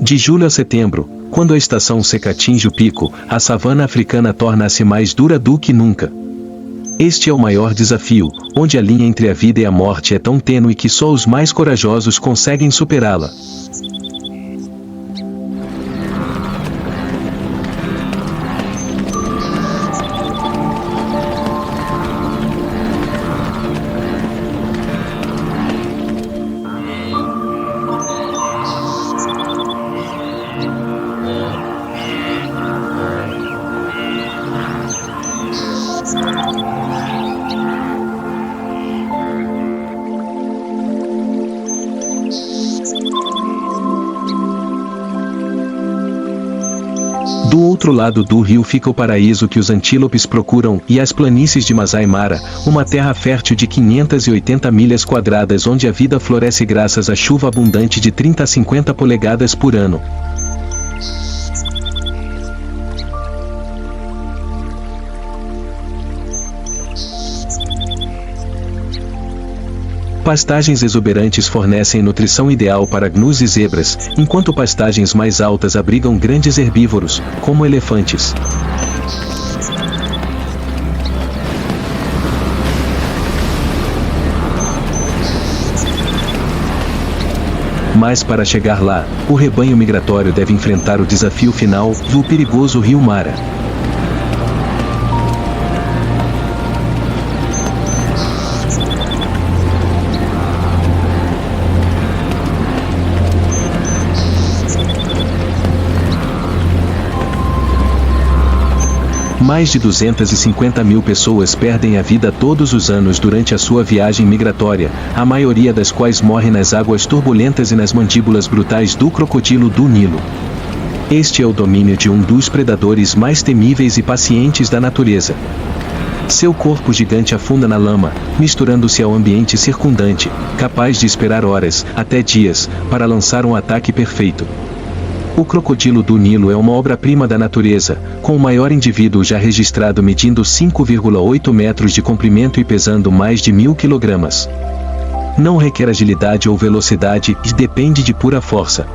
De julho a setembro, quando a estação seca atinge o pico, a savana africana torna-se mais dura do que nunca. Este é o maior desafio, onde a linha entre a vida e a morte é tão tênue que só os mais corajosos conseguem superá-la. Do outro lado do rio fica o paraíso que os antílopes procuram e as planícies de Masai Mara, uma terra fértil de 580 milhas quadradas onde a vida floresce graças à chuva abundante de 30 a 50 polegadas por ano. Pastagens exuberantes fornecem nutrição ideal para gnus e zebras, enquanto pastagens mais altas abrigam grandes herbívoros, como elefantes. Mas para chegar lá, o rebanho migratório deve enfrentar o desafio final do perigoso rio Mara. Mais de 250 mil pessoas perdem a vida todos os anos durante a sua viagem migratória, a maioria das quais morre nas águas turbulentas e nas mandíbulas brutais do crocodilo do Nilo. Este é o domínio de um dos predadores mais temíveis e pacientes da natureza. Seu corpo gigante afunda na lama, misturando-se ao ambiente circundante, capaz de esperar horas, até dias, para lançar um ataque perfeito. O crocodilo do Nilo é uma obra-prima da natureza, com o maior indivíduo já registrado medindo 5,8 metros de comprimento e pesando mais de 1.000 quilogramas. Não requer agilidade ou velocidade e depende de pura força.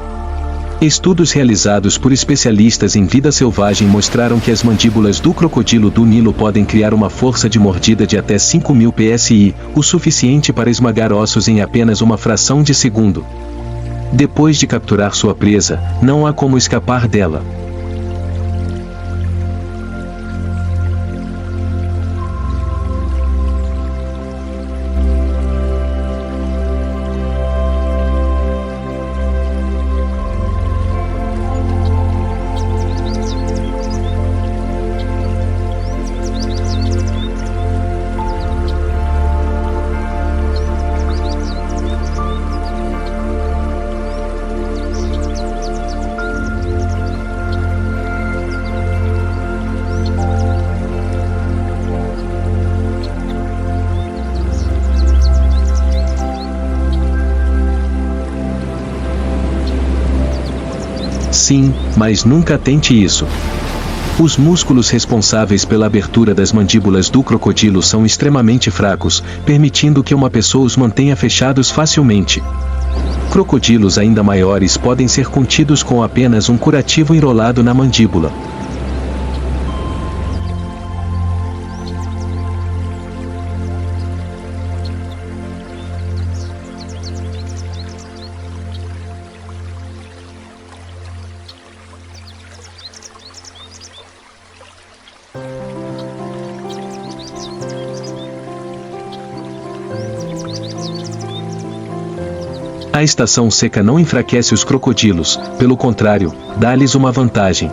Estudos realizados por especialistas em vida selvagem mostraram que as mandíbulas do crocodilo do Nilo podem criar uma força de mordida de até 5.000 psi, o suficiente para esmagar ossos em apenas uma fração de segundo. Depois de capturar sua presa, não há como escapar dela. Sim, mas nunca tente isso. Os músculos responsáveis pela abertura das mandíbulas do crocodilo são extremamente fracos, permitindo que uma pessoa os mantenha fechados facilmente. Crocodilos ainda maiores podem ser contidos com apenas um curativo enrolado na mandíbula. A estação seca não enfraquece os crocodilos, pelo contrário, dá-lhes uma vantagem.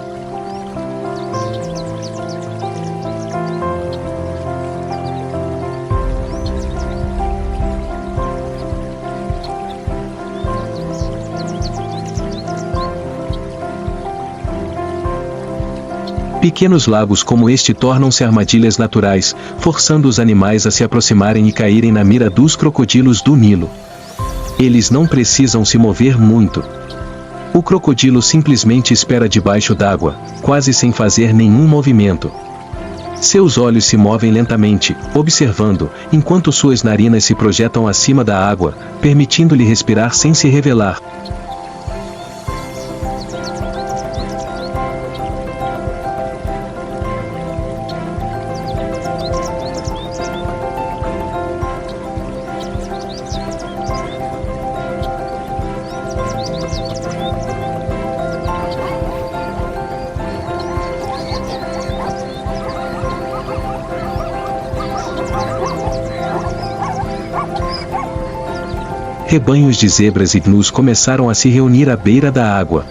Pequenos lagos como este tornam-se armadilhas naturais, forçando os animais a se aproximarem e caírem na mira dos crocodilos do Nilo. Eles não precisam se mover muito. O crocodilo simplesmente espera debaixo d'água, quase sem fazer nenhum movimento. Seus olhos se movem lentamente, observando, enquanto suas narinas se projetam acima da água, permitindo-lhe respirar sem se revelar. Rebanhos de zebras e gnus começaram a se reunir à beira da água.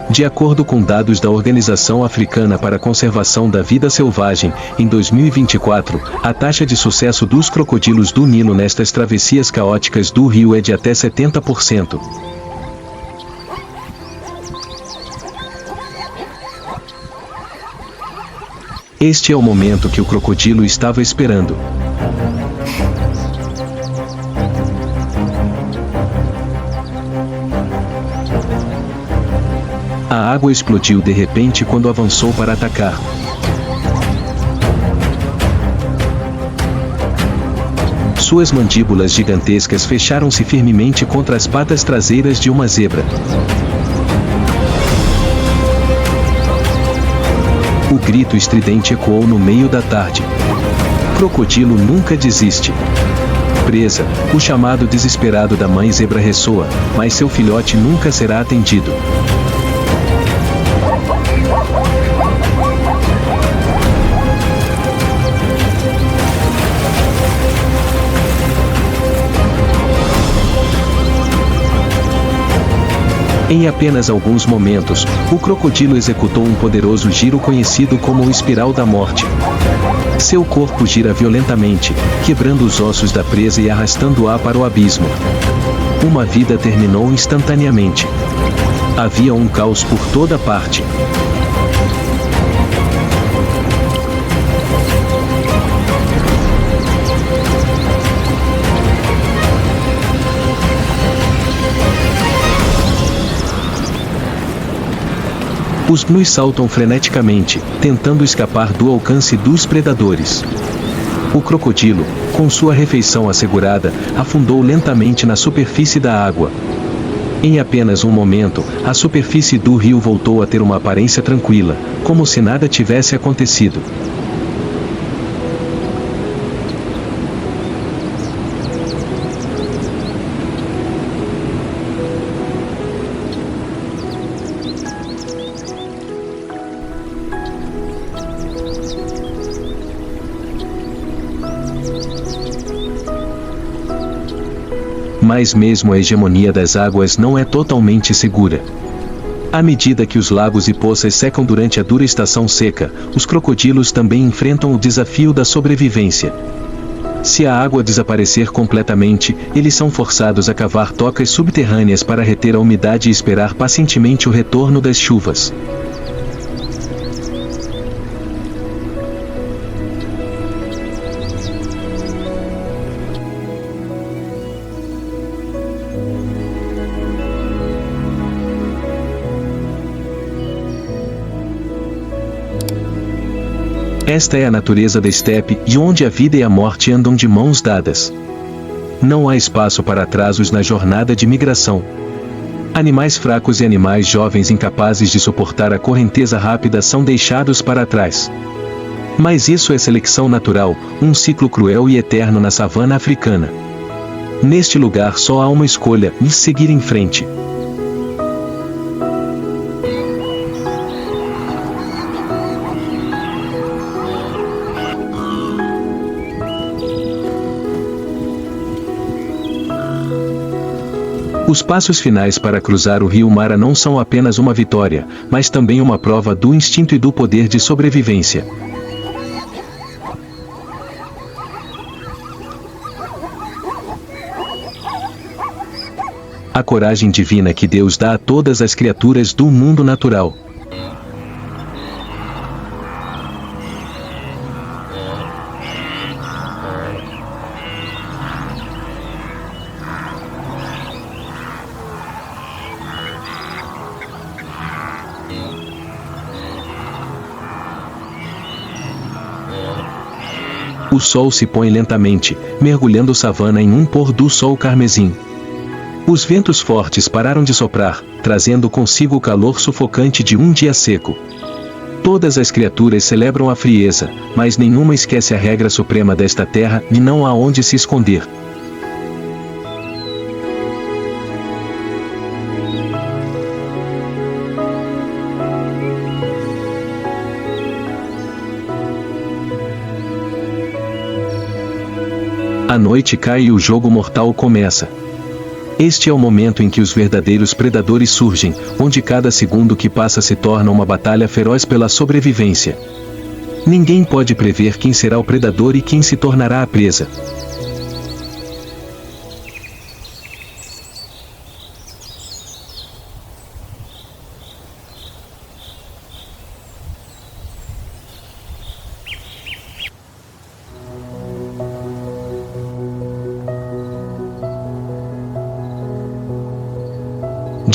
De acordo com dados da Organização Africana para a Conservação da Vida Selvagem, em 2024, a taxa de sucesso dos crocodilos do Nilo nestas travessias caóticas do rio é de até 70%. Este é o momento que o crocodilo estava esperando. A água explodiu de repente quando avançou para atacar. Suas mandíbulas gigantescas fecharam-se firmemente contra as patas traseiras de uma zebra. O grito estridente ecoou no meio da tarde. Crocodilo nunca desiste. Presa, o chamado desesperado da mãe zebra ressoa, mas seu filhote nunca será atendido. Em apenas alguns momentos, o crocodilo executou um poderoso giro conhecido como o espiral da morte. Seu corpo gira violentamente, quebrando os ossos da presa e arrastando-a para o abismo. Uma vida terminou instantaneamente. Havia um caos por toda parte. Os gnus saltam freneticamente, tentando escapar do alcance dos predadores. O crocodilo, com sua refeição assegurada, afundou lentamente na superfície da água. Em apenas um momento, a superfície do rio voltou a ter uma aparência tranquila, como se nada tivesse acontecido. Mas mesmo a hegemonia das águas não é totalmente segura. À medida que os lagos e poças secam durante a dura estação seca, os crocodilos também enfrentam o desafio da sobrevivência. Se a água desaparecer completamente, eles são forçados a cavar tocas subterrâneas para reter a umidade e esperar pacientemente o retorno das chuvas. Esta é a natureza da estepe, e onde a vida e a morte andam de mãos dadas. Não há espaço para atrasos na jornada de migração. Animais fracos e animais jovens incapazes de suportar a correnteza rápida são deixados para trás. Mas isso é seleção natural, um ciclo cruel e eterno na savana africana. Neste lugar só há uma escolha: ir seguir em frente. Os passos finais para cruzar o rio Mara não são apenas uma vitória, mas também uma prova do instinto e do poder de sobrevivência. A coragem divina que Deus dá a todas as criaturas do mundo natural. O sol se põe lentamente, mergulhando a savana em um pôr do sol carmesim. Os ventos fortes pararam de soprar, trazendo consigo o calor sufocante de um dia seco. Todas as criaturas celebram a frieza, mas nenhuma esquece a regra suprema desta terra e não há onde se esconder. A noite cai e o jogo mortal começa. Este é o momento em que os verdadeiros predadores surgem, onde cada segundo que passa se torna uma batalha feroz pela sobrevivência. Ninguém pode prever quem será o predador e quem se tornará a presa.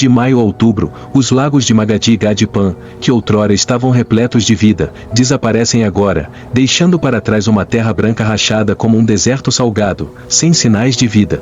De maio a outubro, os lagos de Magadi e Gadipan, que outrora estavam repletos de vida, desaparecem agora, deixando para trás uma terra branca rachada como um deserto salgado, sem sinais de vida.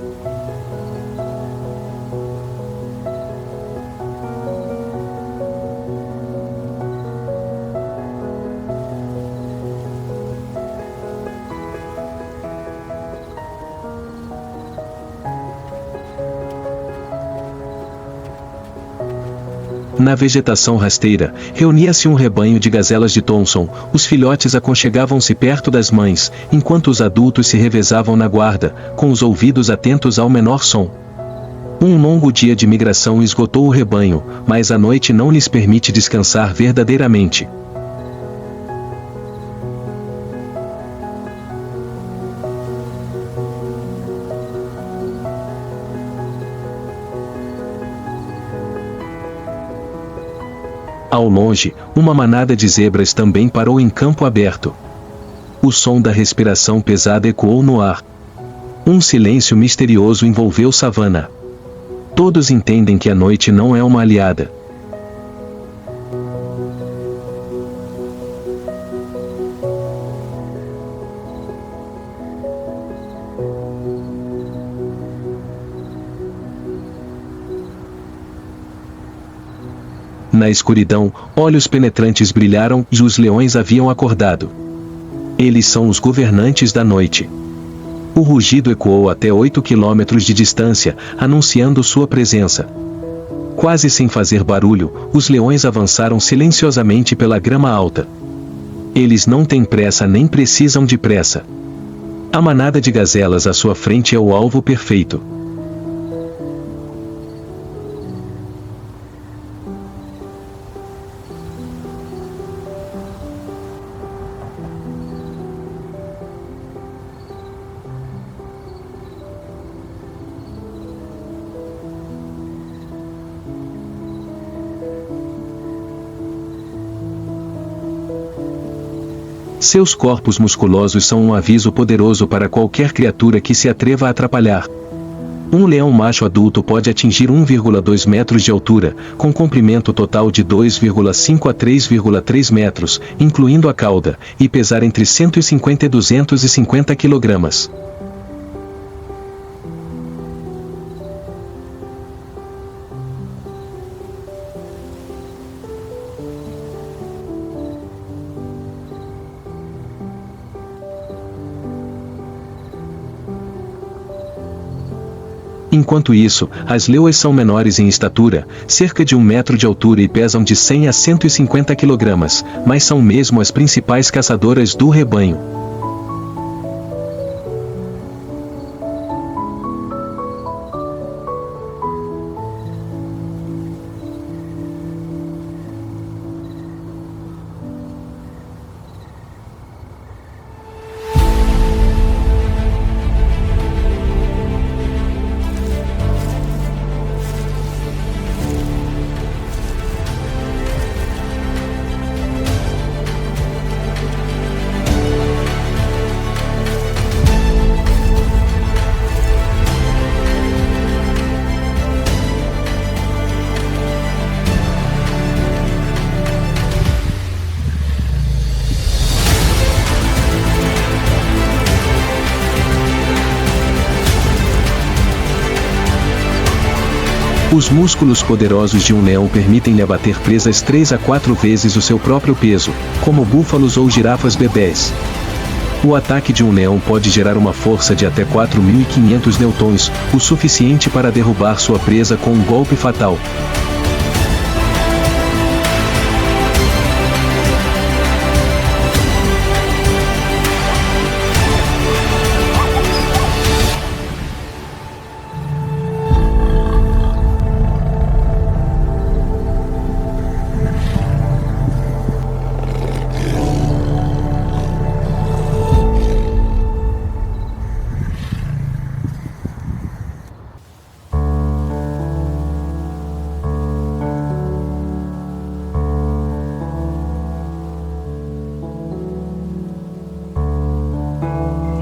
Na vegetação rasteira, reunia-se um rebanho de gazelas de Thomson. Os filhotes aconchegavam-se perto das mães, enquanto os adultos se revezavam na guarda, com os ouvidos atentos ao menor som. Um longo dia de migração esgotou o rebanho, mas a noite não lhes permite descansar verdadeiramente. Ao longe, uma manada de zebras também parou em campo aberto. O som da respiração pesada ecoou no ar. Um silêncio misterioso envolveu savana. Todos entendem que a noite não é uma aliada. Na escuridão, olhos penetrantes brilharam e os leões haviam acordado. Eles são os governantes da noite. O rugido ecoou até 8 quilômetros de distância, anunciando sua presença. Quase sem fazer barulho, os leões avançaram silenciosamente pela grama alta. Eles não têm pressa nem precisam de pressa. A manada de gazelas à sua frente é o alvo perfeito. Seus corpos musculosos são um aviso poderoso para qualquer criatura que se atreva a atrapalhar. Um leão macho adulto pode atingir 1,2 metros de altura, com comprimento total de 2,5 a 3,3 metros, incluindo a cauda, e pesar entre 150 e 250 quilogramas. Enquanto isso, as leoas são menores em estatura, cerca de 1 metro de altura e pesam de 100 a 150 quilogramas, mas são mesmo as principais caçadoras do rebanho. Os músculos poderosos de um leão permitem-lhe abater presas 3 a 4 vezes o seu próprio peso, como búfalos ou girafas bebês. O ataque de um leão pode gerar uma força de até 4.500 newtons, o suficiente para derrubar sua presa com um golpe fatal.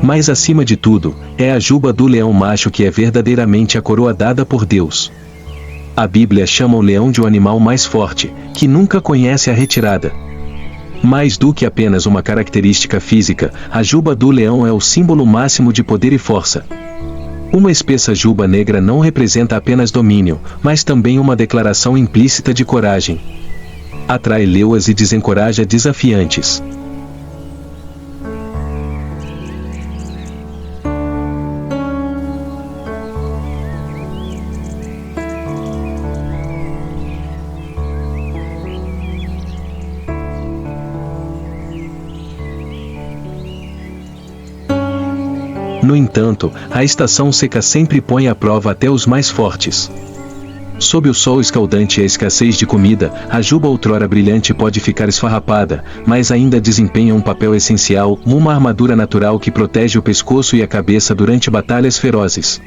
Mas acima de tudo, é a juba do leão macho que é verdadeiramente a coroa dada por Deus. A Bíblia chama o leão de o animal mais forte, que nunca conhece a retirada. Mais do que apenas uma característica física, a juba do leão é o símbolo máximo de poder e força. Uma espessa juba negra não representa apenas domínio, mas também uma declaração implícita de coragem. Atrai leoas e desencoraja desafiantes. No entanto, a estação seca sempre põe à prova até os mais fortes. Sob o sol escaldante e a escassez de comida, a juba outrora brilhante pode ficar esfarrapada, mas ainda desempenha um papel essencial, uma armadura natural que protege o pescoço e a cabeça durante batalhas ferozes.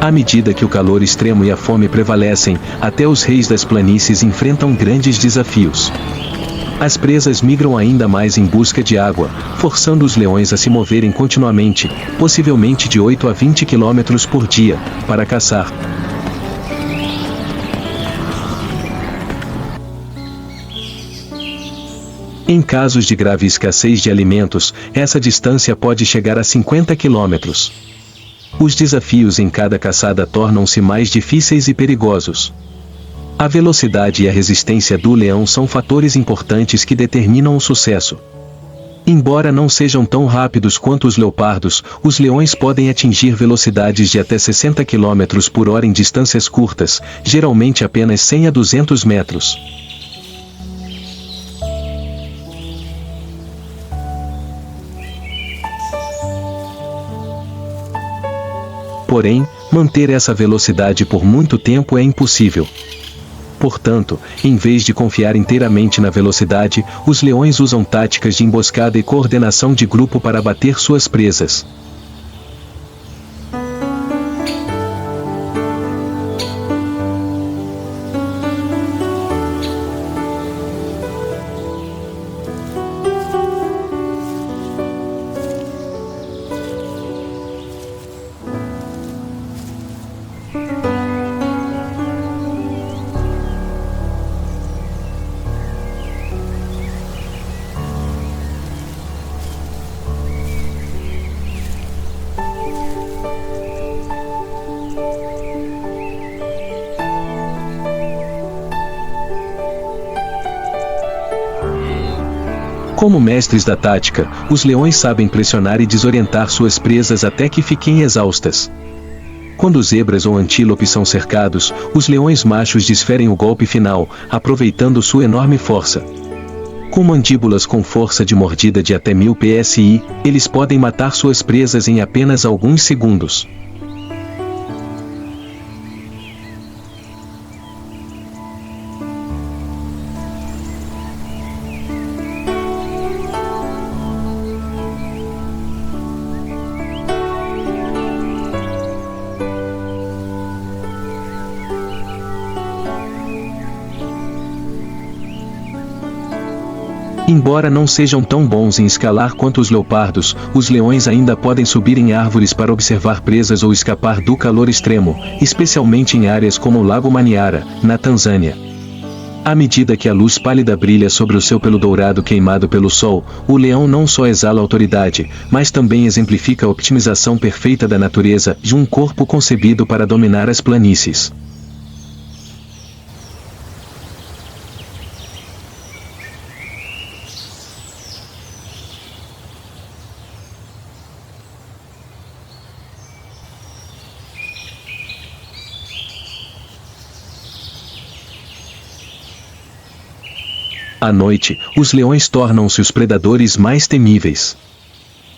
À medida que o calor extremo e a fome prevalecem, até os reis das planícies enfrentam grandes desafios. As presas migram ainda mais em busca de água, forçando os leões a se moverem continuamente, possivelmente de 8 a 20 km por dia, para caçar. Em casos de grave escassez de alimentos, essa distância pode chegar a 50 km. Os desafios em cada caçada tornam-se mais difíceis e perigosos. A velocidade e a resistência do leão são fatores importantes que determinam o sucesso. Embora não sejam tão rápidos quanto os leopardos, os leões podem atingir velocidades de até 60 km por hora em distâncias curtas, geralmente apenas 100 a 200 metros. Porém, manter essa velocidade por muito tempo é impossível. Portanto, em vez de confiar inteiramente na velocidade, os leões usam táticas de emboscada e coordenação de grupo para abater suas presas. Como mestres da tática, os leões sabem pressionar e desorientar suas presas até que fiquem exaustas. Quando zebras ou antílopes são cercados, os leões machos desferem o golpe final, aproveitando sua enorme força. Com mandíbulas com força de mordida de até 1000 psi, eles podem matar suas presas em apenas alguns segundos. Embora não sejam tão bons em escalar quanto os leopardos, os leões ainda podem subir em árvores para observar presas ou escapar do calor extremo, especialmente em áreas como o Lago Manyara, na Tanzânia. À medida que a luz pálida brilha sobre o seu pelo dourado queimado pelo sol, o leão não só exala autoridade, mas também exemplifica a optimização perfeita da natureza de um corpo concebido para dominar as planícies. À noite, os leões tornam-se os predadores mais temíveis.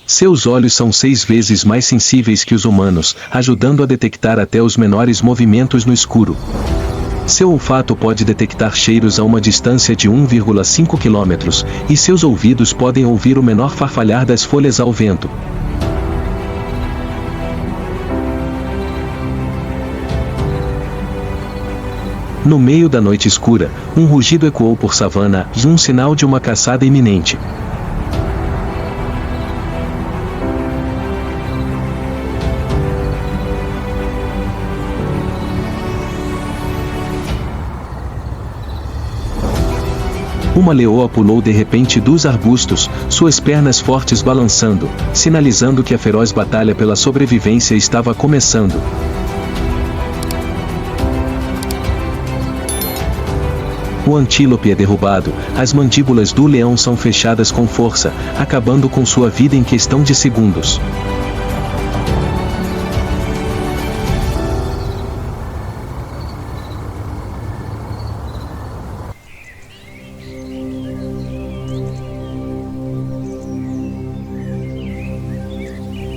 Seus olhos são 6 vezes mais sensíveis que os humanos, ajudando a detectar até os menores movimentos no escuro. Seu olfato pode detectar cheiros a uma distância de 1,5 km, e seus ouvidos podem ouvir o menor farfalhar das folhas ao vento. No meio da noite escura, um rugido ecoou por savana, um sinal de uma caçada iminente. Uma leoa pulou de repente dos arbustos, suas pernas fortes balançando, sinalizando que a feroz batalha pela sobrevivência estava começando. O antílope é derrubado, as mandíbulas do leão são fechadas com força, acabando com sua vida em questão de segundos.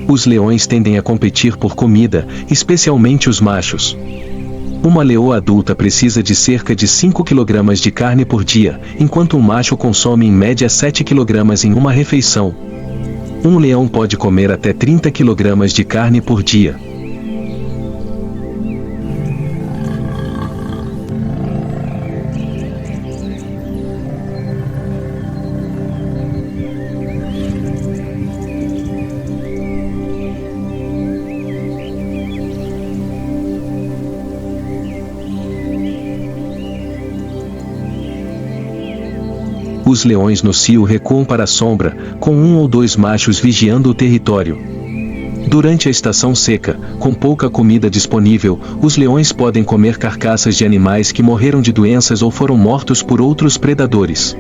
Os leões tendem a competir por comida, especialmente os machos. Uma leoa adulta precisa de cerca de 5 kg de carne por dia, enquanto um macho consome em média 7 kg em uma refeição. Um leão pode comer até 30 kg de carne por dia. Os leões no cio recuam para a sombra, com 1 ou 2 machos vigiando o território. Durante a estação seca, com pouca comida disponível, os leões podem comer carcaças de animais que morreram de doenças ou foram mortos por outros predadores.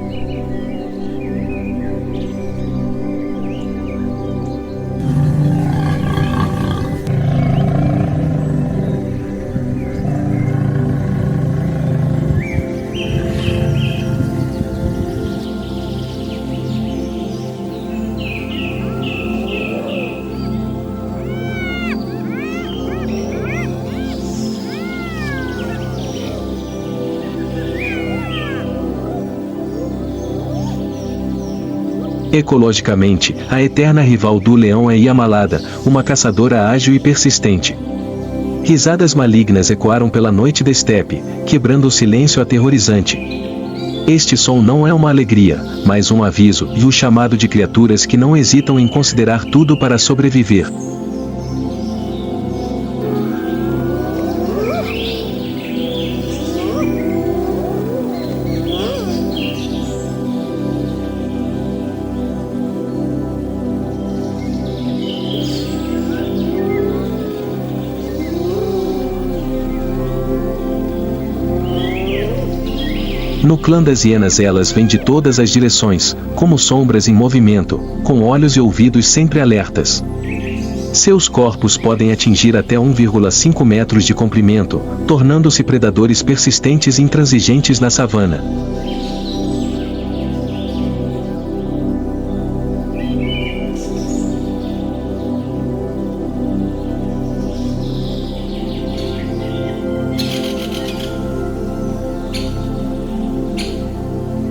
Ecologicamente, a eterna rival do leão é Yamalada, uma caçadora ágil e persistente. Risadas malignas ecoaram pela noite da estepe, quebrando o silêncio aterrorizante. Este som não é uma alegria, mas um aviso e o chamado de criaturas que não hesitam em considerar tudo para sobreviver. No clã das hienas elas vêm de todas as direções, como sombras em movimento, com olhos e ouvidos sempre alertas. Seus corpos podem atingir até 1,5 metros de comprimento, tornando-se predadores persistentes e intransigentes na savana.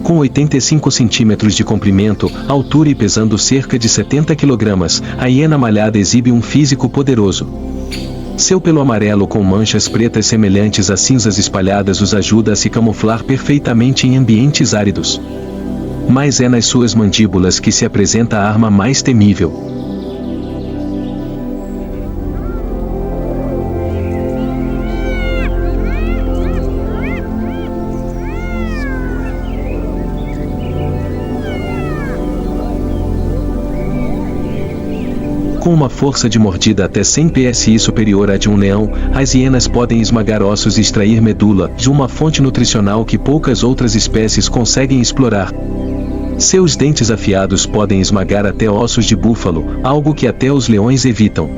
Com 85 centímetros de comprimento, altura e pesando cerca de 70 kg, a hiena malhada exibe um físico poderoso. Seu pelo amarelo com manchas pretas semelhantes a cinzas espalhadas os ajuda a se camuflar perfeitamente em ambientes áridos. Mas é nas suas mandíbulas que se apresenta a arma mais temível. Com uma força de mordida até 100 psi superior à de um leão, as hienas podem esmagar ossos e extrair medula, de uma fonte nutricional que poucas outras espécies conseguem explorar. Seus dentes afiados podem esmagar até ossos de búfalo, algo que até os leões evitam.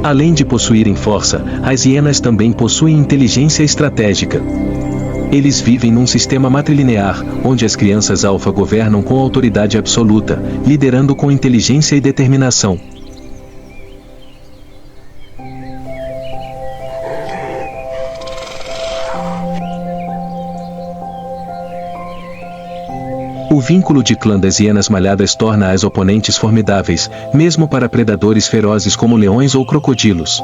Além de possuírem força, as hienas também possuem inteligência estratégica. Eles vivem num sistema matrilinear, onde as crianças alfa governam com autoridade absoluta, liderando com inteligência e determinação. O vínculo de clã das hienas malhadas torna as oponentes formidáveis, mesmo para predadores ferozes como leões ou crocodilos.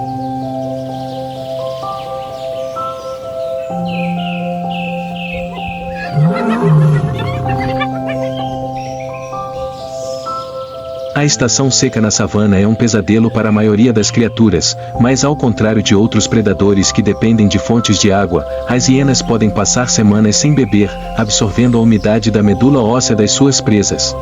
A estação seca na savana é um pesadelo para a maioria das criaturas, mas ao contrário de outros predadores que dependem de fontes de água, as hienas podem passar semanas sem beber, absorvendo a umidade da medula óssea das suas presas.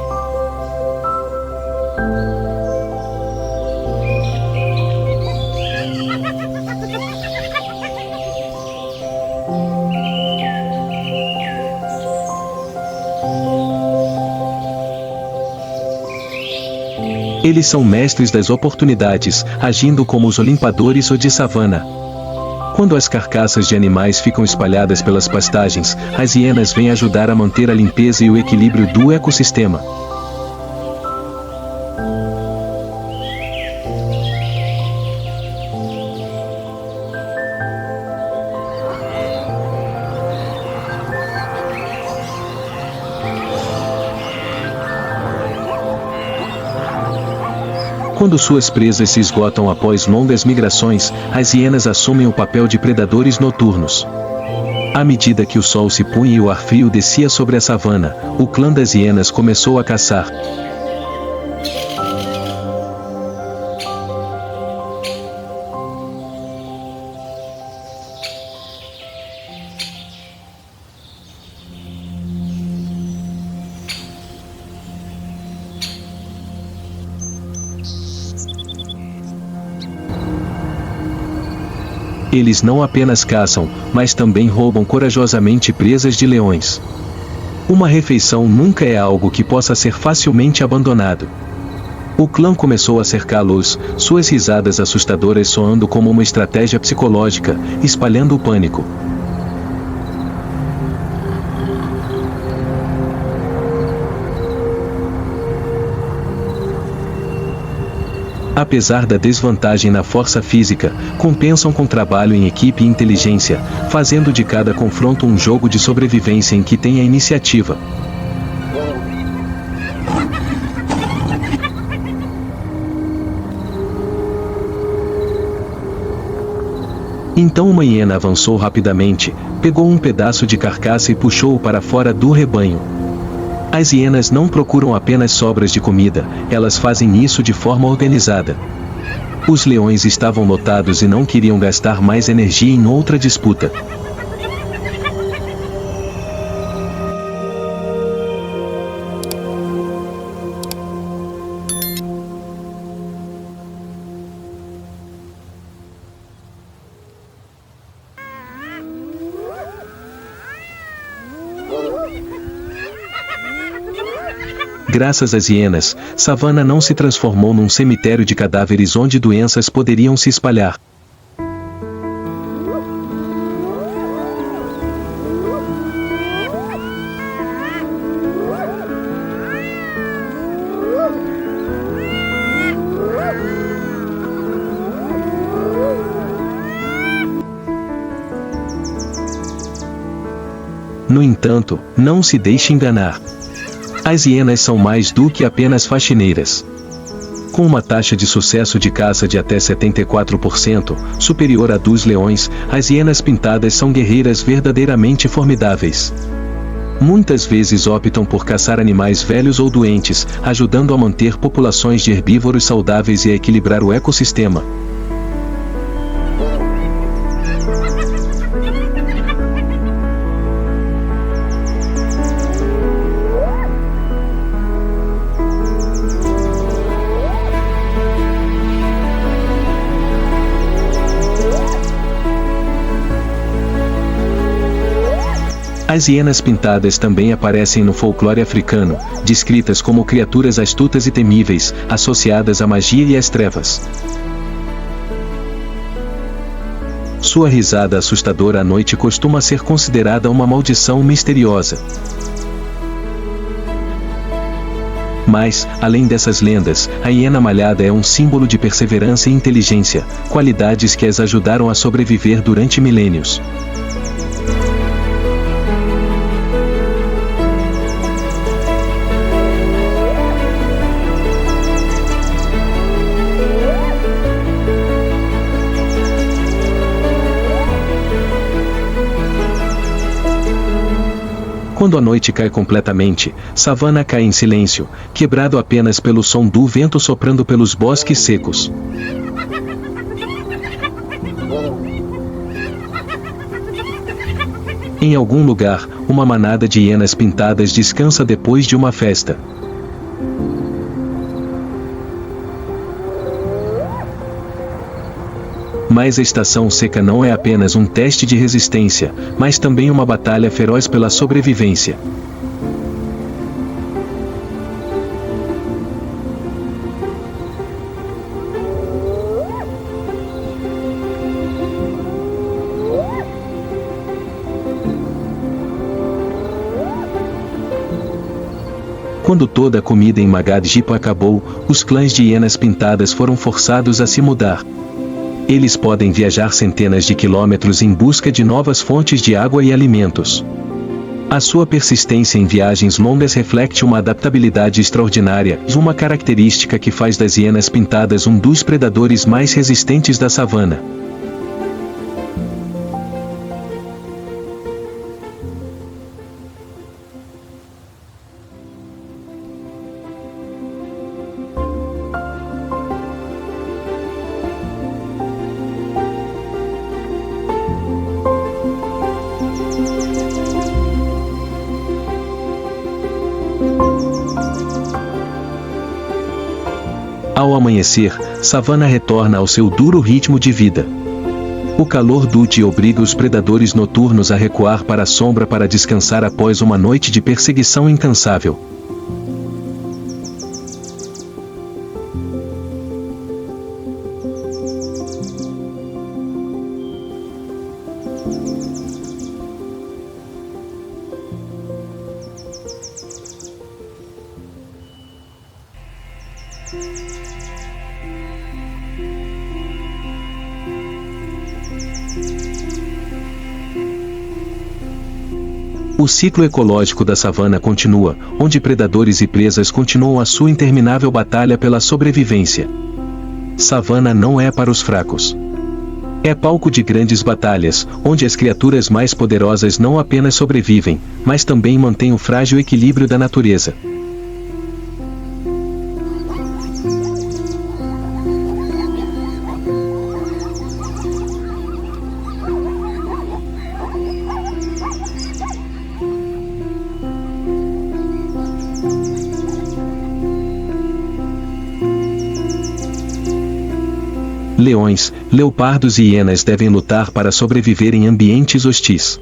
Eles são mestres das oportunidades, agindo como os limpadores ou de savana. Quando as carcaças de animais ficam espalhadas pelas pastagens, as hienas vêm ajudar a manter a limpeza e o equilíbrio do ecossistema. Quando suas presas se esgotam após longas migrações, as hienas assumem o papel de predadores noturnos. À medida que o sol se punha e o ar frio descia sobre a savana, o clã das hienas começou a caçar. Eles não apenas caçam, mas também roubam corajosamente presas de leões. Uma refeição nunca é algo que possa ser facilmente abandonado. O clã começou a cercá-los, suas risadas assustadoras soando como uma estratégia psicológica, espalhando o pânico. Apesar da desvantagem na força física, compensam com trabalho em equipe e inteligência, fazendo de cada confronto um jogo de sobrevivência em que tem a iniciativa. Então uma hiena avançou rapidamente, pegou um pedaço de carcaça e puxou-o para fora do rebanho. As hienas não procuram apenas sobras de comida, elas fazem isso de forma organizada. Os leões estavam lotados e não queriam gastar mais energia em outra disputa. Graças às hienas, savana não se transformou num cemitério de cadáveres onde doenças poderiam se espalhar. No entanto, não se deixe enganar. As hienas são mais do que apenas faxineiras. Com uma taxa de sucesso de caça de até 74%, superior à dos leões, as hienas pintadas são guerreiras verdadeiramente formidáveis. Muitas vezes optam por caçar animais velhos ou doentes, ajudando a manter populações de herbívoros saudáveis e a equilibrar o ecossistema. As hienas pintadas também aparecem no folclore africano, descritas como criaturas astutas e temíveis, associadas à magia e às trevas. Sua risada assustadora à noite costuma ser considerada uma maldição misteriosa. Mas, além dessas lendas, a hiena malhada é um símbolo de perseverança e inteligência, qualidades que as ajudaram a sobreviver durante milênios. Quando a noite cai completamente, Savannah cai em silêncio, quebrado apenas pelo som do vento soprando pelos bosques secos. Em algum lugar, uma manada de hienas pintadas descansa depois de uma festa. Mas a estação seca não é apenas um teste de resistência, mas também uma batalha feroz pela sobrevivência. Quando toda a comida em Magad-Jipa acabou, os clãs de hienas pintadas foram forçados a se mudar. Eles podem viajar centenas de quilômetros em busca de novas fontes de água e alimentos. A sua persistência em viagens longas reflete uma adaptabilidade extraordinária, uma característica que faz das hienas pintadas um dos predadores mais resistentes da savana. Ao amanhecer, Savannah retorna ao seu duro ritmo de vida. O calor do dia obriga os predadores noturnos a recuar para a sombra para descansar após uma noite de perseguição incansável. O ciclo ecológico da savana continua, onde predadores e presas continuam a sua interminável batalha pela sobrevivência. Savana não é para os fracos. É palco de grandes batalhas, onde as criaturas mais poderosas não apenas sobrevivem, mas também mantêm o frágil equilíbrio da natureza. Leões, leopardos e hienas devem lutar para sobreviver em ambientes hostis.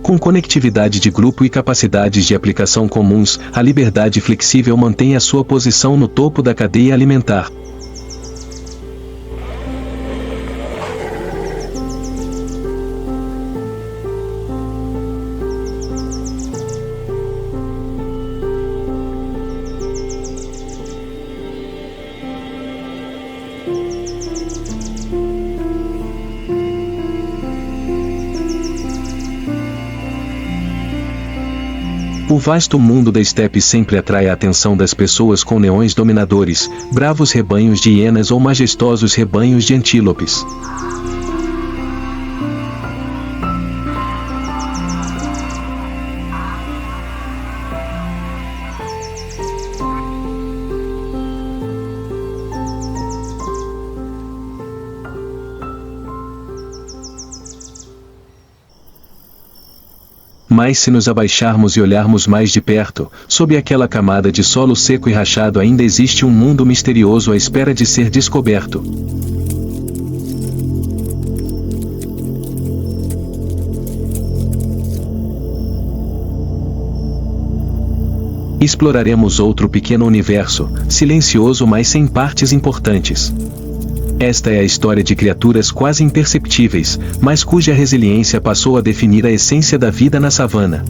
Com conectividade de grupo e capacidades de aplicação comuns, a liberdade flexível mantém a sua posição no topo da cadeia alimentar. O vasto mundo da estepe sempre atrai a atenção das pessoas com leões dominadores, bravos rebanhos de hienas ou majestosos rebanhos de antílopes. Mas se nos abaixarmos e olharmos mais de perto, sob aquela camada de solo seco e rachado ainda existe um mundo misterioso à espera de ser descoberto. Exploraremos outro pequeno universo, silencioso mas sem partes importantes. Esta é a história de criaturas quase imperceptíveis, mas cuja resiliência passou a definir a essência da vida na savana.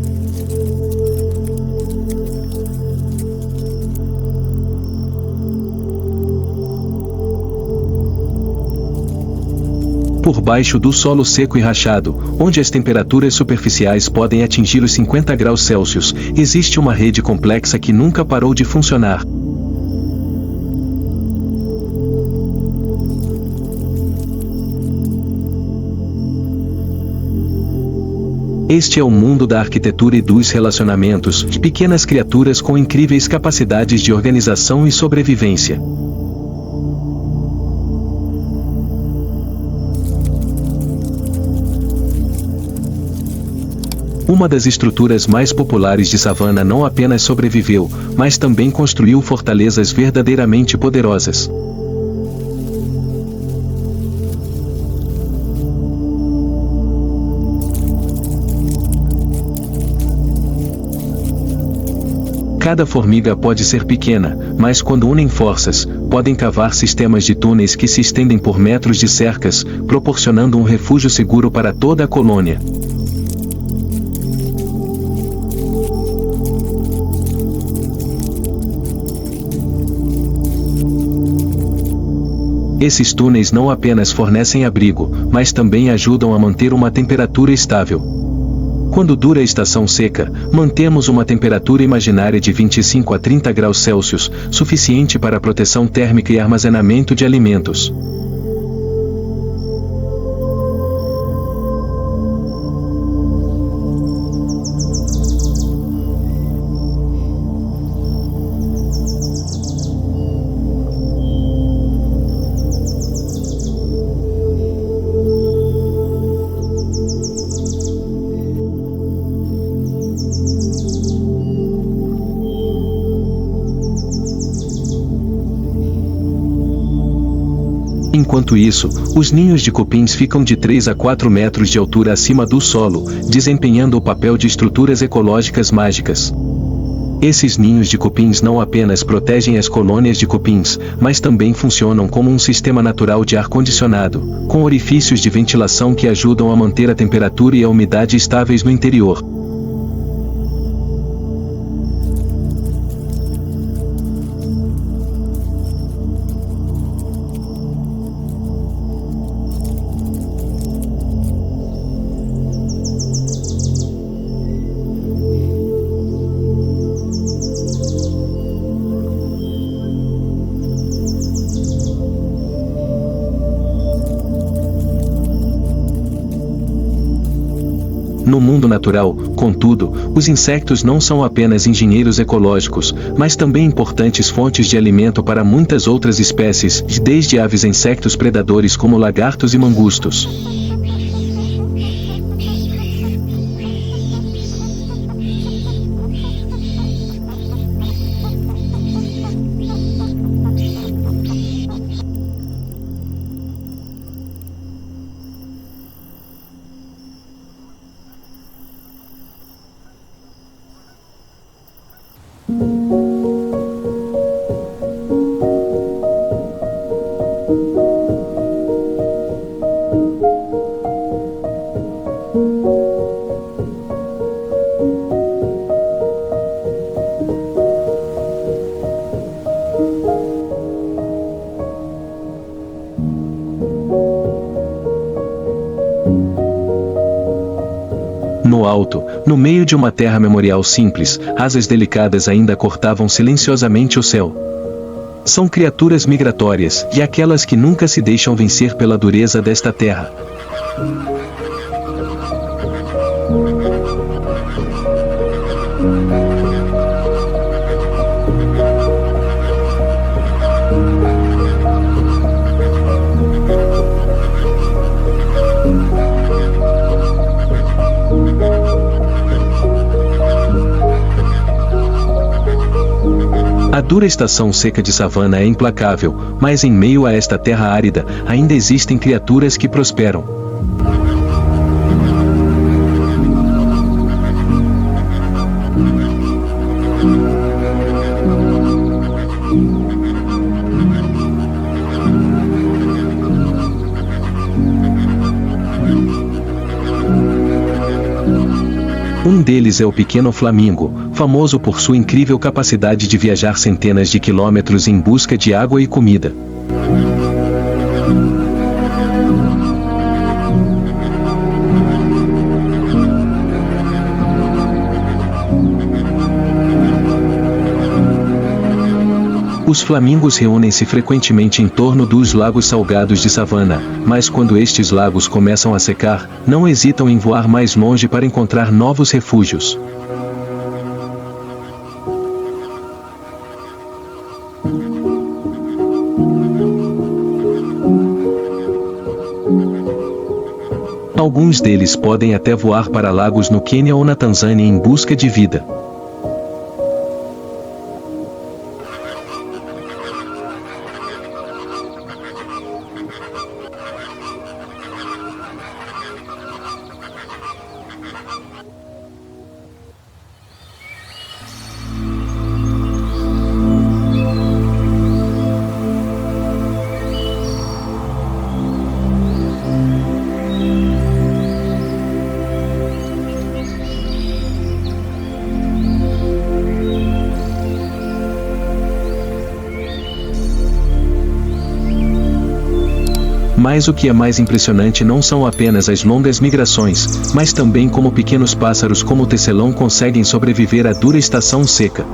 Por baixo do solo seco e rachado, onde as temperaturas superficiais podem atingir os 50 graus Celsius, existe uma rede complexa que nunca parou de funcionar. Este é o mundo da arquitetura e dos relacionamentos, de pequenas criaturas com incríveis capacidades de organização e sobrevivência. Uma das estruturas mais populares de savana não apenas sobreviveu, mas também construiu fortalezas verdadeiramente poderosas. Cada formiga pode ser pequena, mas quando unem forças, podem cavar sistemas de túneis que se estendem por metros de cercas, proporcionando um refúgio seguro para toda a colônia. Esses túneis não apenas fornecem abrigo, mas também ajudam a manter uma temperatura estável. Quando dura a estação seca, mantemos uma temperatura imaginária de 25 a 30 graus Celsius, suficiente para proteção térmica e armazenamento de alimentos. Enquanto isso, os ninhos de cupins ficam de 3 a 4 metros de altura acima do solo, desempenhando o papel de estruturas ecológicas mágicas. Esses ninhos de cupins não apenas protegem as colônias de cupins, mas também funcionam como um sistema natural de ar-condicionado, com orifícios de ventilação que ajudam a manter a temperatura e a umidade estáveis no interior. No mundo natural, contudo, os insetos não são apenas engenheiros ecológicos, mas também importantes fontes de alimento para muitas outras espécies, desde aves a insectos predadores como lagartos e mangustos. No alto, no meio de uma terra memorial simples, asas delicadas ainda cortavam silenciosamente o céu. São criaturas migratórias, e aquelas que nunca se deixam vencer pela dureza desta terra. A dura estação seca de savana é implacável, mas em meio a esta terra árida, ainda existem criaturas que prosperam. Um deles é o pequeno flamingo, famoso por sua incrível capacidade de viajar centenas de quilômetros em busca de água e comida. Os flamingos reúnem-se frequentemente em torno dos lagos salgados de savana, mas quando estes lagos começam a secar, não hesitam em voar mais longe para encontrar novos refúgios. Alguns deles podem até voar para lagos no Quênia ou na Tanzânia em busca de vida. Mas o que é mais impressionante não são apenas as longas migrações, mas também como pequenos pássaros como o tecelão conseguem sobreviver à dura estação seca.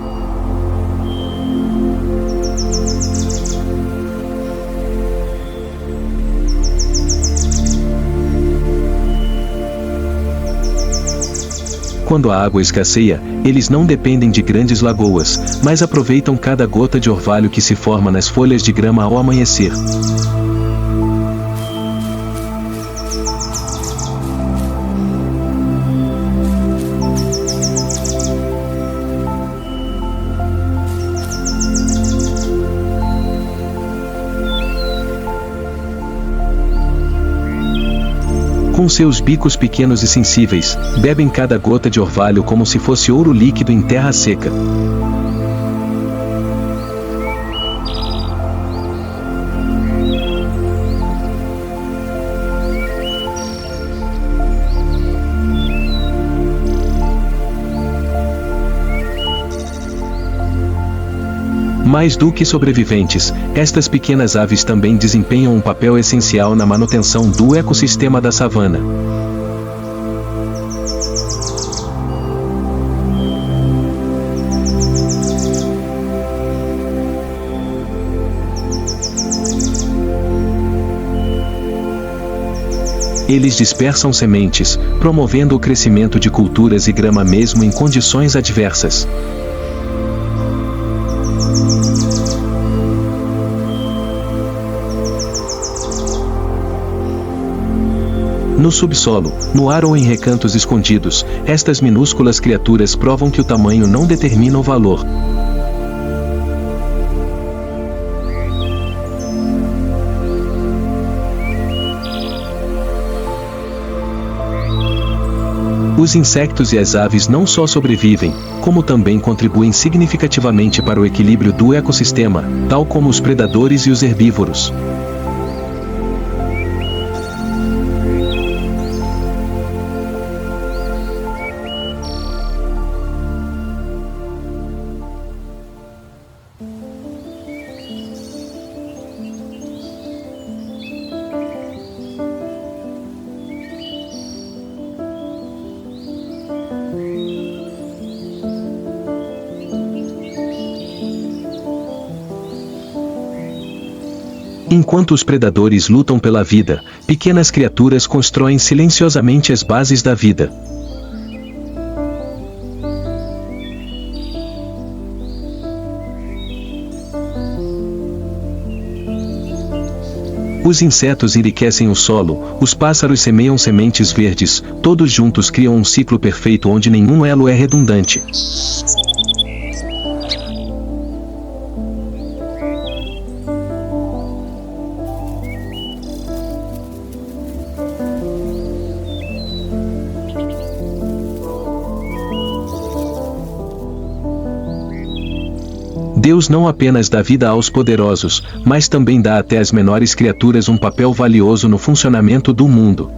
Quando a água escasseia, eles não dependem de grandes lagoas, mas aproveitam cada gota de orvalho que se forma nas folhas de grama ao amanhecer. Com seus bicos pequenos e sensíveis, bebem cada gota de orvalho como se fosse ouro líquido em terra seca. Mais do que sobreviventes, estas pequenas aves também desempenham um papel essencial na manutenção do ecossistema da savana. Eles dispersam sementes, promovendo o crescimento de culturas e grama mesmo em condições adversas. No subsolo, no ar ou em recantos escondidos, estas minúsculas criaturas provam que o tamanho não determina o valor. Os insetos e as aves não só sobrevivem, como também contribuem significativamente para o equilíbrio do ecossistema, tal como os predadores e os herbívoros. Enquanto os predadores lutam pela vida, pequenas criaturas constroem silenciosamente as bases da vida. Os insetos enriquecem o solo, os pássaros semeiam sementes verdes, todos juntos criam um ciclo perfeito onde nenhum elo é redundante. Deus não apenas dá vida aos poderosos, mas também dá até às menores criaturas um papel valioso no funcionamento do mundo.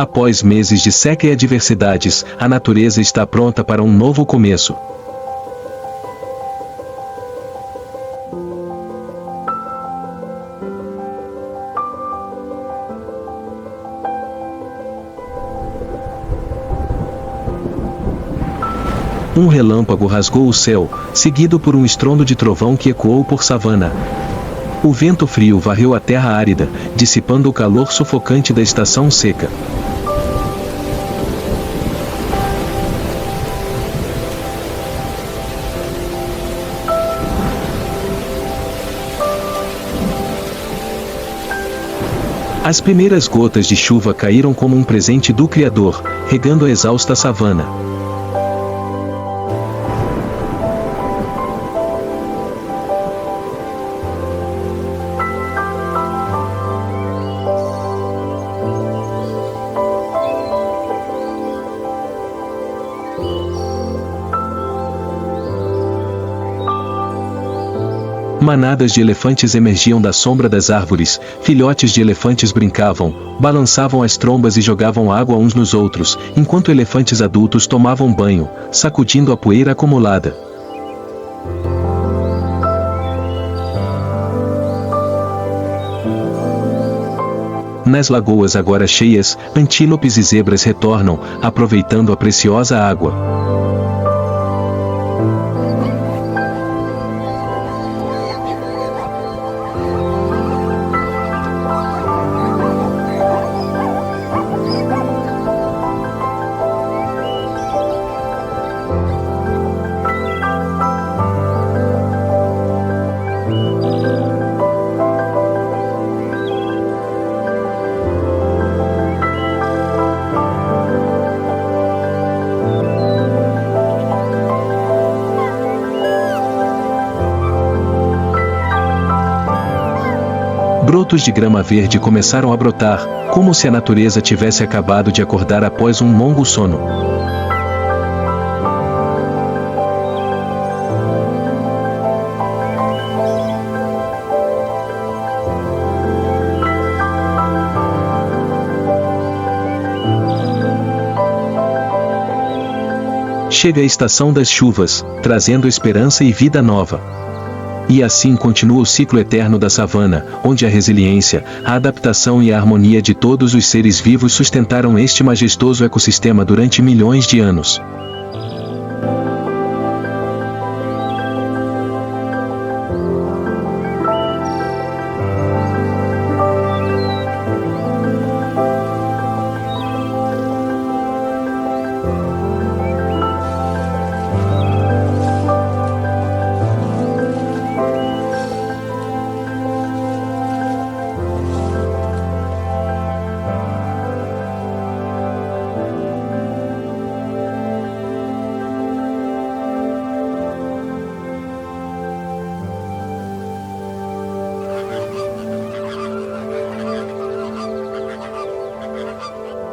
Após meses de seca e adversidades, a natureza está pronta para um novo começo. Um relâmpago rasgou o céu, seguido por um estrondo de trovão que ecoou por savana. O vento frio varreu a terra árida, dissipando o calor sufocante da estação seca. As primeiras gotas de chuva caíram como um presente do Criador, regando a exausta savana. Manadas de elefantes emergiam da sombra das árvores, filhotes de elefantes brincavam, balançavam as trombas e jogavam água uns nos outros, enquanto elefantes adultos tomavam banho, sacudindo a poeira acumulada. Nas lagoas agora cheias, antílopes e zebras retornam, aproveitando a preciosa água. Brotos de grama verde começaram a brotar, como se a natureza tivesse acabado de acordar após um longo sono. Chega a estação das chuvas, trazendo esperança e vida nova. E assim continua o ciclo eterno da savana, onde a resiliência, a adaptação e a harmonia de todos os seres vivos sustentaram este majestoso ecossistema durante milhões de anos.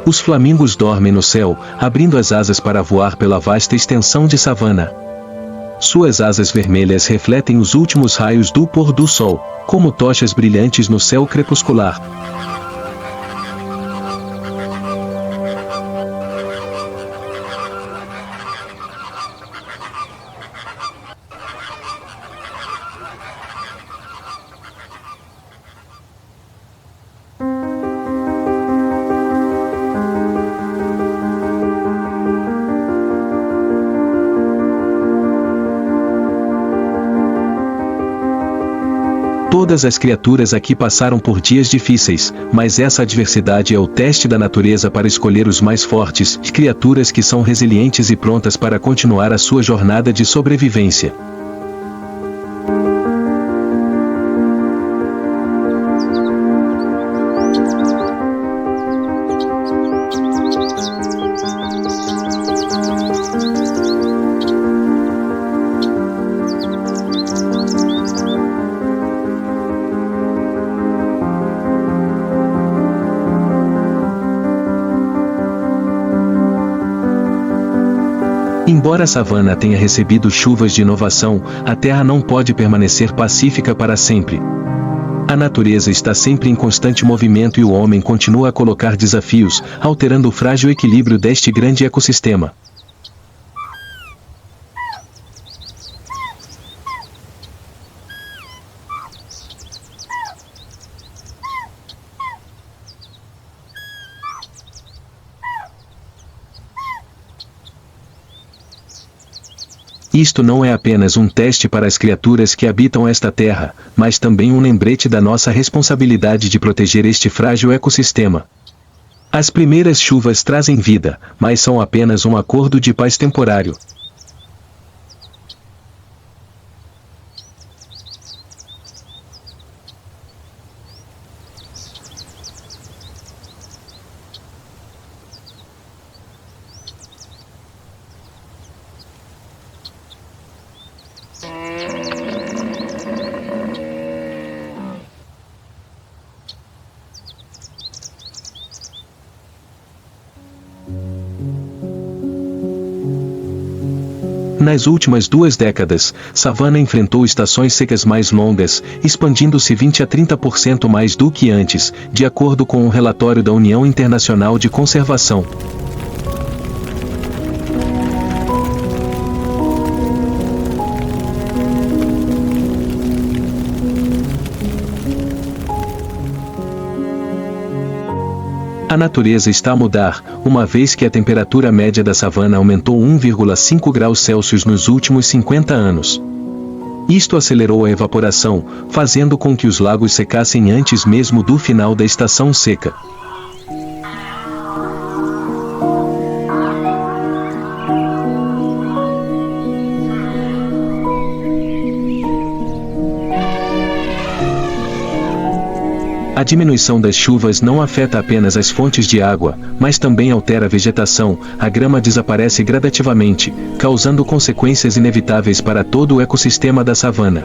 Os flamingos dormem no céu, abrindo as asas para voar pela vasta extensão de savana. Suas asas vermelhas refletem os últimos raios do pôr do sol, como tochas brilhantes no céu crepuscular. Todas as criaturas aqui passaram por dias difíceis, mas essa adversidade é o teste da natureza para escolher os mais fortes, criaturas que são resilientes e prontas para continuar a sua jornada de sobrevivência. Embora a savana tenha recebido chuvas de inovação, a terra não pode permanecer pacífica para sempre. A natureza está sempre em constante movimento e o homem continua a colocar desafios, alterando o frágil equilíbrio deste grande ecossistema. Isto não é apenas um teste para as criaturas que habitam esta terra, mas também um lembrete da nossa responsabilidade de proteger este frágil ecossistema. As primeiras chuvas trazem vida, mas são apenas um acordo de paz temporário. Nas últimas 2 décadas, savana enfrentou estações secas mais longas, expandindo-se 20 a 30% mais do que antes, de acordo com um relatório da União Internacional de Conservação. A natureza está a mudar, uma vez que a temperatura média da savana aumentou 1,5 graus Celsius nos últimos 50 anos. Isto acelerou a evaporação, fazendo com que os lagos secassem antes mesmo do final da estação seca. A diminuição das chuvas não afeta apenas as fontes de água, mas também altera a vegetação, a grama desaparece gradativamente, causando consequências inevitáveis para todo o ecossistema da savana.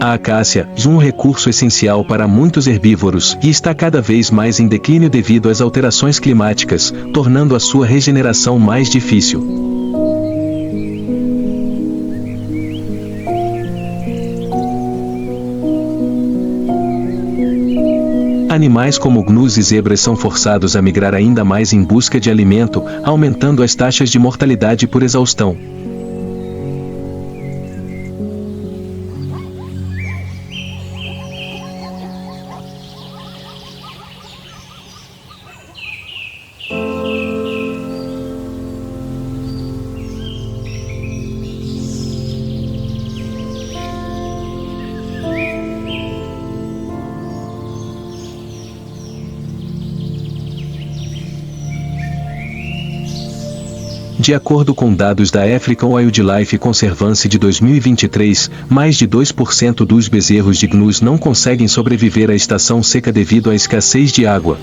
A acácia, um recurso essencial para muitos herbívoros, e está cada vez mais em declínio devido às alterações climáticas, tornando a sua regeneração mais difícil. Animais como gnus e zebras são forçados a migrar ainda mais em busca de alimento, aumentando as taxas de mortalidade por exaustão. De acordo com dados da African Wildlife Conservancy de 2023, mais de 2% dos bezerros de gnus não conseguem sobreviver à estação seca devido à escassez de água.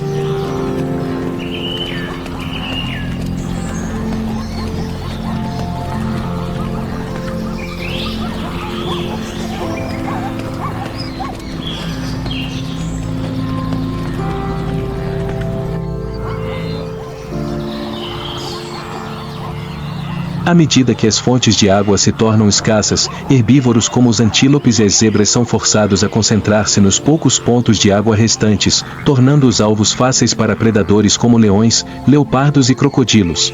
À medida que as fontes de água se tornam escassas, herbívoros como os antílopes e as zebras são forçados a concentrar-se nos poucos pontos de água restantes, tornando-os alvos fáceis para predadores como leões, leopardos e crocodilos.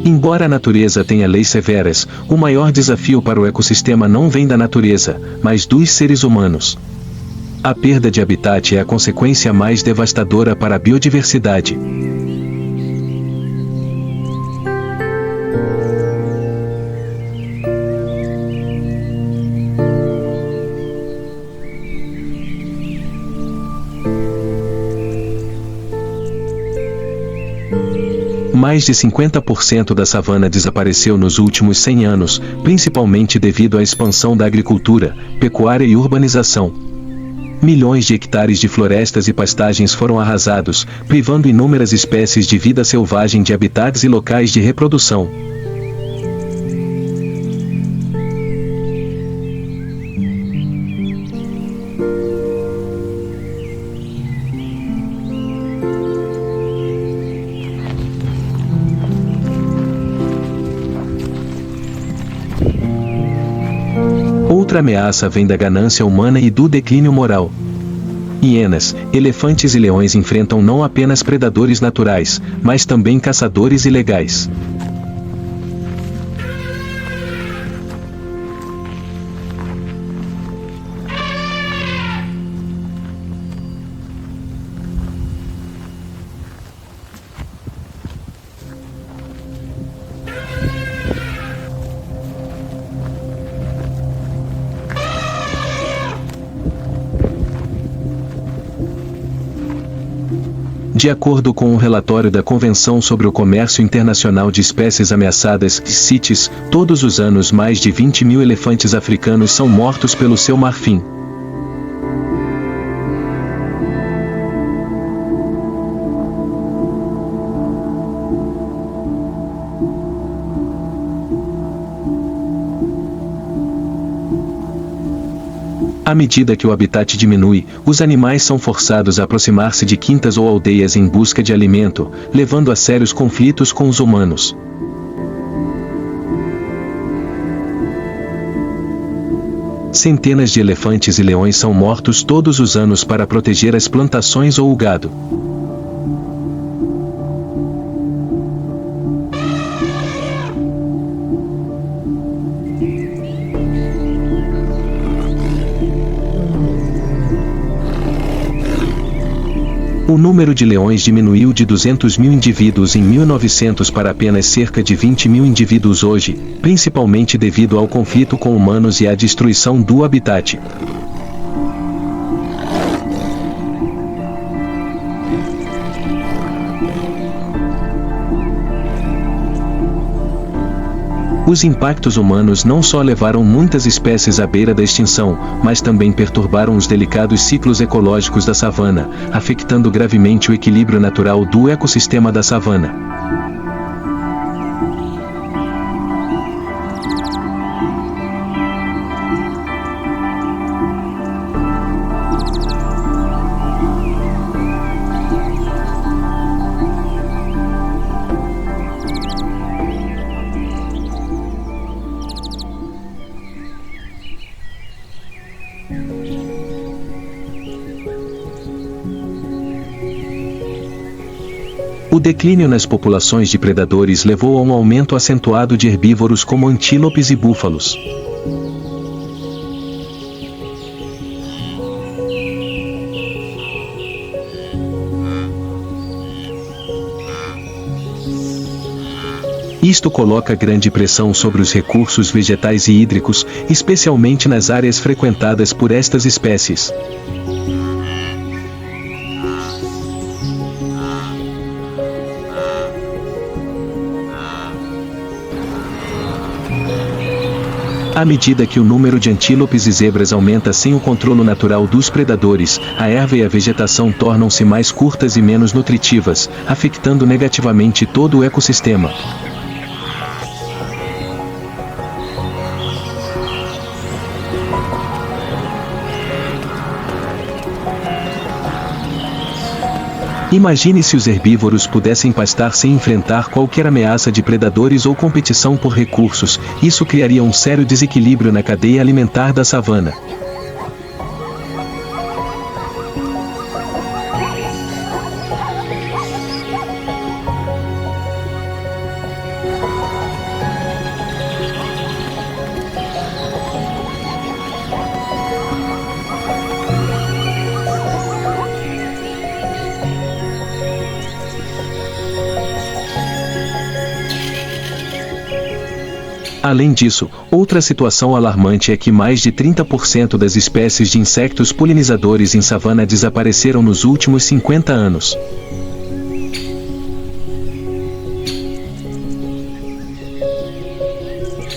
Embora a natureza tenha leis severas, o maior desafio para o ecossistema não vem da natureza, mas dos seres humanos. A perda de habitat é a consequência mais devastadora para a biodiversidade. Mais de 50% da savana desapareceu nos últimos 100 anos, principalmente devido à expansão da agricultura, pecuária e urbanização. Milhões de hectares de florestas e pastagens foram arrasados, privando inúmeras espécies de vida selvagem de habitats e locais de reprodução. Outra ameaça vem da ganância humana e do declínio moral. Hienas, elefantes e leões enfrentam não apenas predadores naturais, mas também caçadores ilegais. De acordo com um relatório da Convenção sobre o Comércio Internacional de Espécies Ameaçadas, CITES, todos os anos mais de 20 mil elefantes africanos são mortos pelo seu marfim. À medida que o habitat diminui, os animais são forçados a aproximar-se de quintas ou aldeias em busca de alimento, levando a sérios conflitos com os humanos. Centenas de elefantes e leões são mortos todos os anos para proteger as plantações ou o gado. O número de leões diminuiu de 200 mil indivíduos em 1900 para apenas cerca de 20 mil indivíduos hoje, principalmente devido ao conflito com humanos e à destruição do habitat. Os impactos humanos não só levaram muitas espécies à beira da extinção, mas também perturbaram os delicados ciclos ecológicos da savana, afetando gravemente o equilíbrio natural do ecossistema da savana. O declínio nas populações de predadores levou a um aumento acentuado de herbívoros como antílopes e búfalos. Isto coloca grande pressão sobre os recursos vegetais e hídricos, especialmente nas áreas frequentadas por estas espécies. À medida que o número de antílopes e zebras aumenta sem o controle natural dos predadores, a erva e a vegetação tornam-se mais curtas e menos nutritivas, afetando negativamente todo o ecossistema. Imagine se os herbívoros pudessem pastar sem enfrentar qualquer ameaça de predadores ou competição por recursos, isso criaria um sério desequilíbrio na cadeia alimentar da savana. Além disso, outra situação alarmante é que mais de 30% das espécies de insetos polinizadores em savana desapareceram nos últimos 50 anos.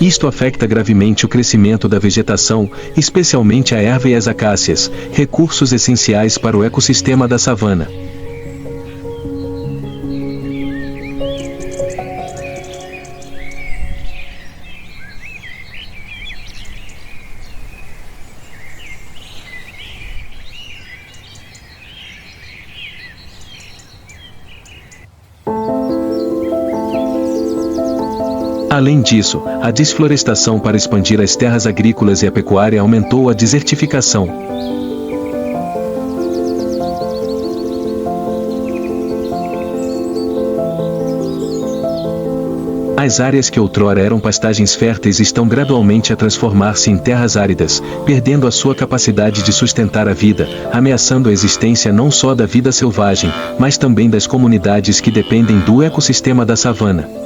Isto afeta gravemente o crescimento da vegetação, especialmente a erva e as acácias, recursos essenciais para o ecossistema da savana. Além disso, a desflorestação para expandir as terras agrícolas e a pecuária aumentou a desertificação. As áreas que outrora eram pastagens férteis estão gradualmente a transformar-se em terras áridas, perdendo a sua capacidade de sustentar a vida, ameaçando a existência não só da vida selvagem, mas também das comunidades que dependem do ecossistema da savana.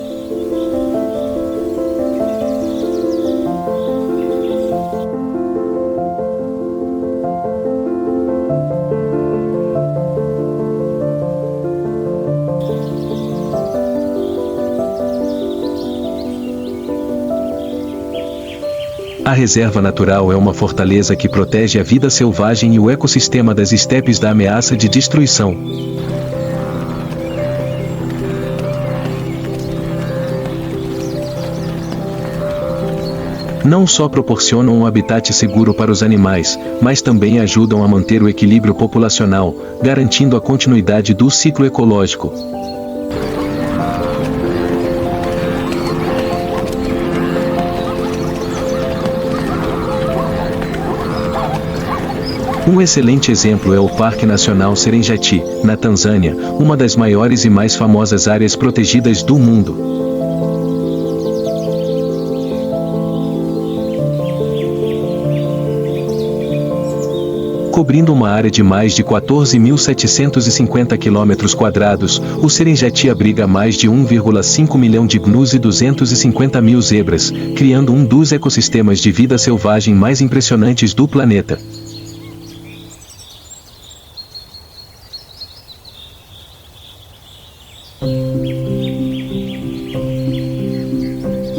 A reserva natural é uma fortaleza que protege a vida selvagem e o ecossistema das estepes da ameaça de destruição. Não só proporcionam um habitat seguro para os animais, mas também ajudam a manter o equilíbrio populacional, garantindo a continuidade do ciclo ecológico. Um excelente exemplo é o Parque Nacional Serengeti, na Tanzânia, uma das maiores e mais famosas áreas protegidas do mundo. Cobrindo uma área de mais de 14.750 km², o Serengeti abriga mais de 1,5 milhão de gnus e 250 mil zebras, criando um dos ecossistemas de vida selvagem mais impressionantes do planeta.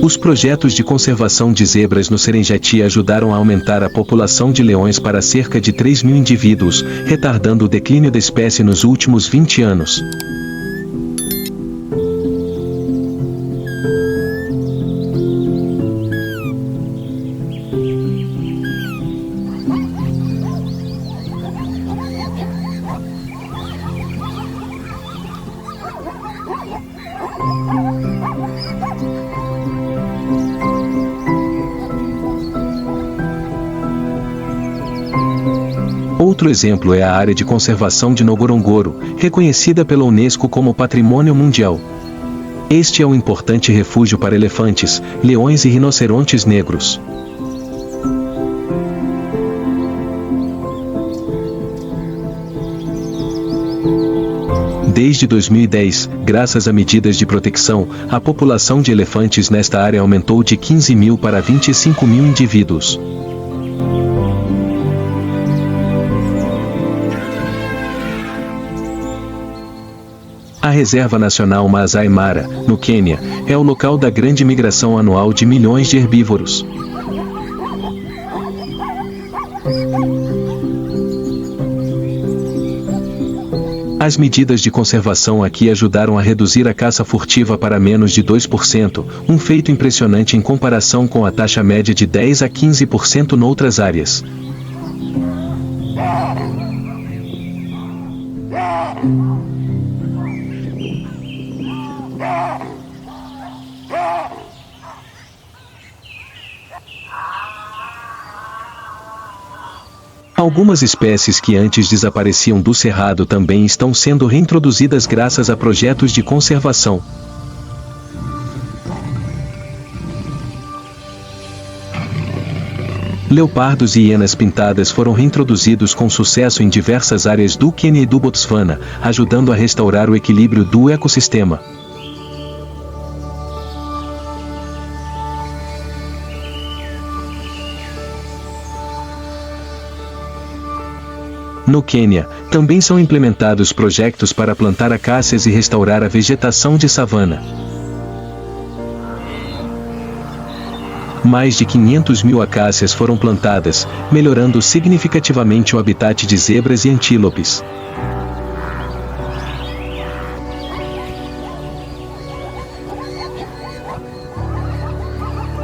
Os projetos de conservação de zebras no Serengeti ajudaram a aumentar a população de leões para cerca de 3.000 indivíduos, retardando o declínio da espécie nos últimos 20 anos. Outro exemplo é a área de conservação de Ngorongoro, reconhecida pela Unesco como Patrimônio Mundial. Este é um importante refúgio para elefantes, leões e rinocerontes negros. Desde 2010, graças a medidas de proteção, a população de elefantes nesta área aumentou de 15.000 para 25.000 indivíduos. A Reserva Nacional Maasai Mara, no Quênia, é o local da grande migração anual de milhões de herbívoros. As medidas de conservação aqui ajudaram a reduzir a caça furtiva para menos de 2%, um feito impressionante em comparação com a taxa média de 10 a 15% noutras áreas. Algumas espécies que antes desapareciam do cerrado também estão sendo reintroduzidas graças a projetos de conservação. Leopardos e hienas pintadas foram reintroduzidos com sucesso em diversas áreas do Quênia e do Botswana, ajudando a restaurar o equilíbrio do ecossistema. No Quênia, também são implementados projetos para plantar acácias e restaurar a vegetação de savana. Mais de 500 mil acácias foram plantadas, melhorando significativamente o habitat de zebras e antílopes.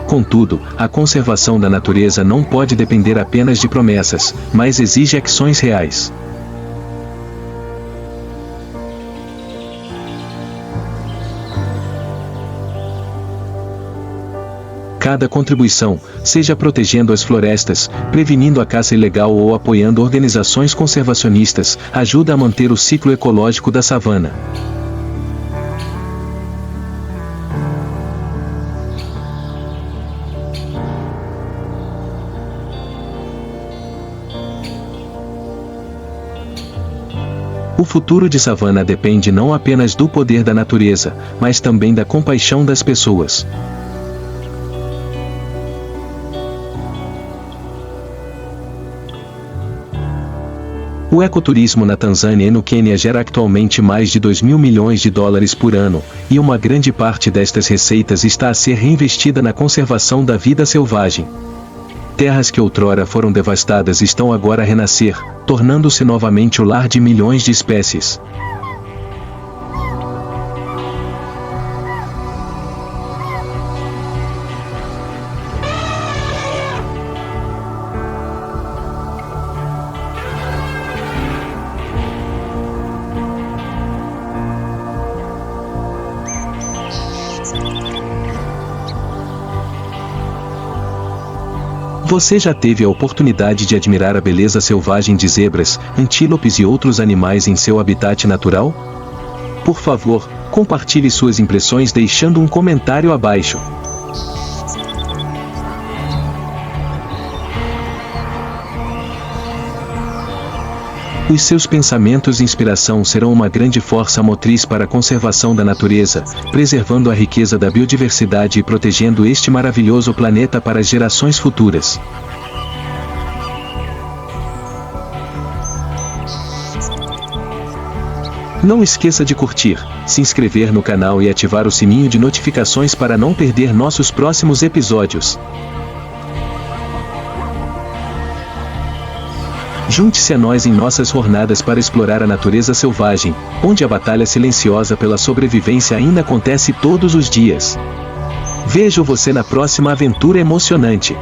Contudo, a conservação da natureza não pode depender apenas de promessas, mas exige ações reais. Cada contribuição, seja protegendo as florestas, prevenindo a caça ilegal ou apoiando organizações conservacionistas, ajuda a manter o ciclo ecológico da savana. O futuro de savana depende não apenas do poder da natureza, mas também da compaixão das pessoas. O ecoturismo na Tanzânia e no Quênia gera atualmente mais de 2.000 milhões de dólares por ano, e uma grande parte destas receitas está a ser reinvestida na conservação da vida selvagem. Terras que outrora foram devastadas estão agora a renascer, tornando-se novamente o lar de milhões de espécies. Você já teve a oportunidade de admirar a beleza selvagem de zebras, antílopes e outros animais em seu habitat natural? Por favor, compartilhe suas impressões deixando um comentário abaixo. Os seus pensamentos e inspiração serão uma grande força motriz para a conservação da natureza, preservando a riqueza da biodiversidade e protegendo este maravilhoso planeta para as gerações futuras. Não esqueça de curtir, se inscrever no canal e ativar o sininho de notificações para não perder nossos próximos episódios. Junte-se a nós em nossas jornadas para explorar a natureza selvagem, onde a batalha silenciosa pela sobrevivência ainda acontece todos os dias. Vejo você na próxima aventura emocionante.